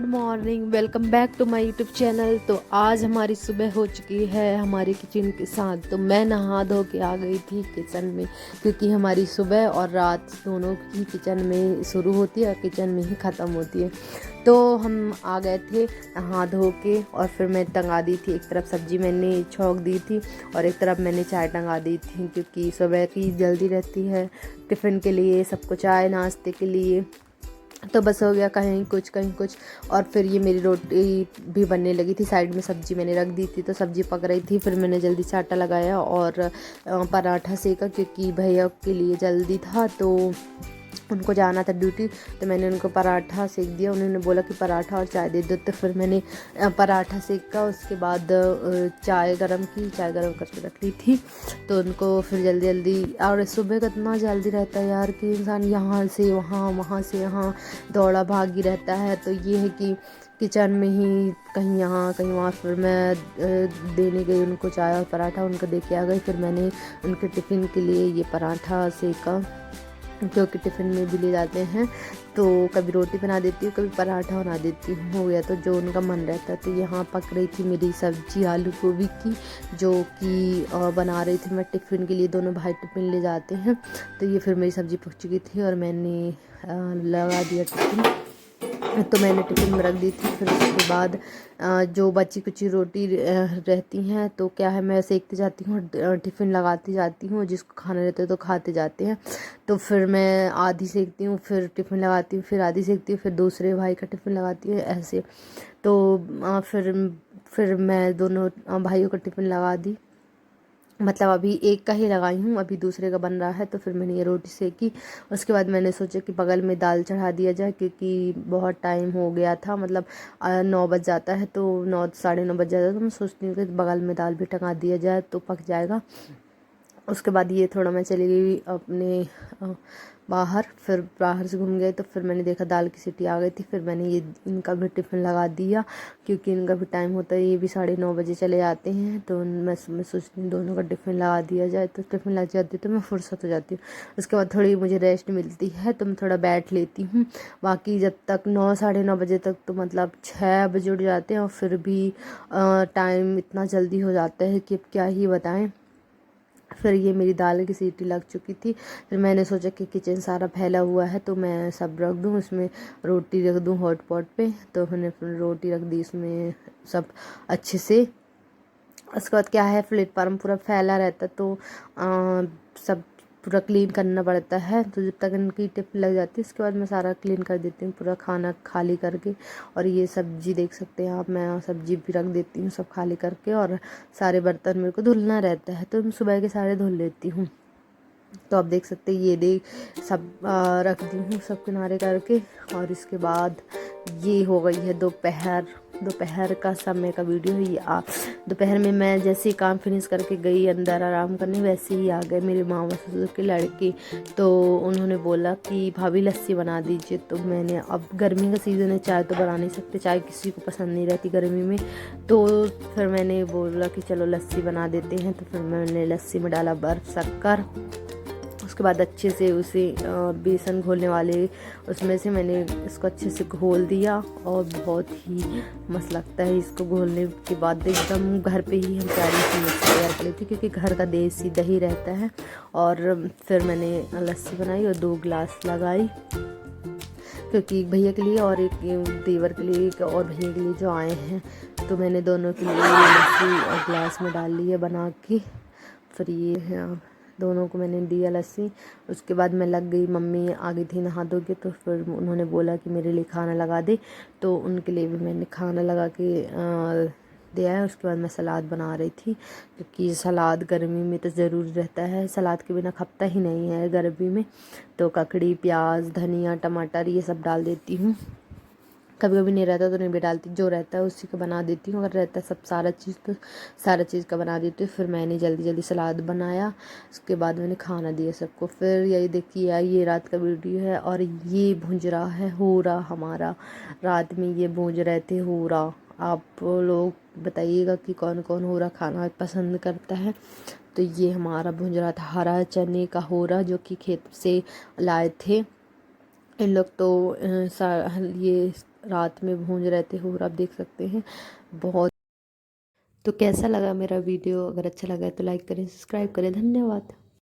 Good morning, welcome back to my YouTube channel. तो आज हमारी सुबह हो चुकी है हमारी किचन के साथ। तो मैं नहा धो के आ गई थी किचन में, क्योंकि हमारी सुबह और रात दोनों की किचन में शुरू होती है और किचन में ही ख़त्म होती है। तो हम आ गए थे नहा धो के, और फिर मैं टंगा दी थी। एक तरफ सब्जी मैंने छौंक दी थी और एक तरफ मैंने चाय टंगा दी थी, क्योंकि सुबह की जल्दी रहती है टिफ़िन के लिए, सबको चाय नाश्ते के लिए। तो बस हो गया कहीं कुछ। और फिर ये मेरी रोटी भी बनने लगी थी, साइड में सब्जी मैंने रख दी थी, तो सब्जी पक रही थी। फिर मैंने जल्दी से आटा लगाया और पराठा सेका, क्योंकि भैया के लिए जल्दी था तो उनको जाना था ड्यूटी। तो मैंने उनको पराठा सेक दिया। उन्होंने बोला कि पराठा और चाय दे दो, तो फिर मैंने पराठा सेका। उसके बाद चाय गरम करके रख ली थी। तो उनको फिर जल्दी और सुबह का इतना जल्दी रहता है यार कि इंसान यहाँ से वहाँ, वहाँ से यहाँ दौड़ा भागी रहता है। तो ये है कि किचन में ही कहीं यहाँ कहीं वहाँ। फिर मैं देने गई उनको चाय और पराठा, उनको दे के आ गई। फिर मैंने उनके टिफ़िन के लिए ये पराठा सेका, क्योंकि टिफ़िन में भी ले जाते हैं। तो कभी रोटी बना देती हूँ, कभी पराठा बना देती हूँ, हो गया तो जो उनका मन रहता है। तो यहाँ पक रही थी मेरी सब्जी आलू गोभी की, जो कि बना रही थी मैं टिफ़िन के लिए। दोनों भाई टिफ़िन ले जाते हैं। तो ये फिर मेरी सब्जी पक चुकी थी और मैंने लगा दिया टिफ़िन। तो मैंने टिफ़िन में रख दी थी। फिर उसके बाद जो बची कुची रोटी रहती हैं, तो क्या है, मैं सेकती जाती हूँ, टिफ़िन लगाती जाती हूँ। जिसको खाना रहता है तो खाते जाते हैं। तो फिर मैं आधी सेकती हूँ, फिर टिफ़िन लगाती हूँ, फिर आधी सेकती हूँ, फिर दूसरे भाई का टिफ़िन लगाती हूँ, ऐसे। तो फिर मैं दोनों भाइयों का टिफ़िन लगा दी। मतलब अभी एक का ही लगाई हूँ, अभी दूसरे का बन रहा है। तो फिर मैंने ये रोटी सेकी। उसके बाद मैंने सोचा कि बगल में दाल चढ़ा दिया जाए, क्योंकि बहुत टाइम हो गया था। मतलब 9 बज जाता है, तो 9 साढ़े 9 बज जाता है। तो मैं सोचती हूँ कि बगल में दाल भी टंगा दिया जाए तो पक जाएगा। उसके बाद ये थोड़ा मैं चली गई अपने बाहर। फिर बाहर से घूम गए तो फिर मैंने देखा दाल की सीटी आ गई थी। फिर मैंने ये इनका भी टिफ़िन लगा दिया, क्योंकि इनका भी टाइम होता है, ये भी 9:30 बजे चले जाते हैं। तो मैं सोचती हूँ दोनों का टिफ़िन लगा दिया जाए। तो टिफ़िन लग जाती है तो मैं फुर्सत हो जाती हूँ। उसके बाद थोड़ी मुझे रेस्ट मिलती है, तो मैं थोड़ा बैठ लेती हूँ। बाकी जब तक 9 साढ़े 9 बजे तक, तो मतलब 6 बजे उठ जाते हैं, और फिर भी टाइम इतना जल्दी हो जाता है कि अब क्या ही बताएं। फिर ये मेरी दाल की सीटी लग चुकी थी। फिर मैंने सोचा कि किचन सारा फैला हुआ है, तो मैं सब रख दूँ, उसमें रोटी रख दूँ हॉट पॉट पे। तो मैंने फिर रोटी रख दी उसमें सब अच्छे से। उसके बाद क्या है, प्लेटफार्म पूरा फैला रहता है, तो सब पूरा क्लीन करना पड़ता है। तो जब तक इनकी टिप लग जाती है, उसके बाद मैं सारा क्लीन कर देती हूँ, पूरा खाना खाली करके। और ये सब्जी देख सकते हैं आप, मैं सब्जी भी रख देती हूँ सब खाली करके। और सारे बर्तन मेरे को धुलना रहता है, तो मैं सुबह के सारे धुल लेती हूँ। तो आप देख सकते हैं, ये सब रख दी हूँ सब किनारे करके। और इसके बाद ये हो गई है दोपहर का समय का वीडियो है ये। दोपहर में मैं जैसे काम फिनिश करके गई अंदर आराम करने, वैसे ही आ गए मेरे मामा ससुर के लड़के। तो उन्होंने बोला कि भाभी लस्सी बना दीजिए। तो मैंने, अब गर्मी का सीज़न है, चाय तो बना नहीं सकते, चाय किसी को पसंद नहीं रहती गर्मी में। तो फिर मैंने बोला कि चलो लस्सी बना देते हैं। तो फिर मैंने लस्सी में डाला बर्फ़, शक्कर। उसके बाद अच्छे से उसे बेसन घोलने वाले उसमें से मैंने इसको अच्छे से घोल दिया। और बहुत ही मस्त लगता है इसको घोलने के बाद। एकदम घर पे ही हम प्यारी सी लस्सी तैयार कर ली थी, क्योंकि घर का देसी दही रहता है। और फिर मैंने लस्सी बनाई और 2 गिलास लगाई, क्योंकि एक भैया के लिए और एक देवर के लिए, एक और भैया के लिए जो आए हैं। तो मैंने दोनों के लिए लस्सी और गिलास में डाल ली है बना के। फिर ये दोनों को मैंने दिया लस्सी। उसके बाद मैं लग गई, मम्मी आ गई थी नहा धो के। तो फिर उन्होंने बोला कि मेरे लिए खाना लगा दे, तो उनके लिए भी मैंने खाना लगा के दिया है। उसके बाद मैं सलाद बना रही थी, क्योंकि सलाद गर्मी में तो ज़रूरी रहता है, सलाद के बिना खपता ही नहीं है गर्मी में। तो ककड़ी, प्याज, धनिया, टमाटर ये सब डाल देती हूँ। कभी कभी नहीं रहता तो नहीं भी डालती, जो रहता है उसी का बना देती हूँ। अगर रहता है सब सारा चीज़ तो सारा चीज़ का बना देती हूँ। फिर मैंने जल्दी सलाद बनाया। उसके बाद मैंने खाना दिया सबको। फिर यही देखिए, ये रात का वीडियो है। और ये भुंज रहा है होरा हमारा, रात में ये भूंज रहे थे होरा। आप लोग बताइएगा कि कौन कौन होरा खाना पसंद करता है। तो ये हमारा भुंज रहा था हरा चने का होरा, जो कि खेत से लाए थे इन लोग। तो ये रात में भूंज रहे थे और आप देख सकते हैं बहुत। तो कैसा लगा मेरा वीडियो? अगर अच्छा लगा तो लाइक करें, सब्सक्राइब करें। धन्यवाद।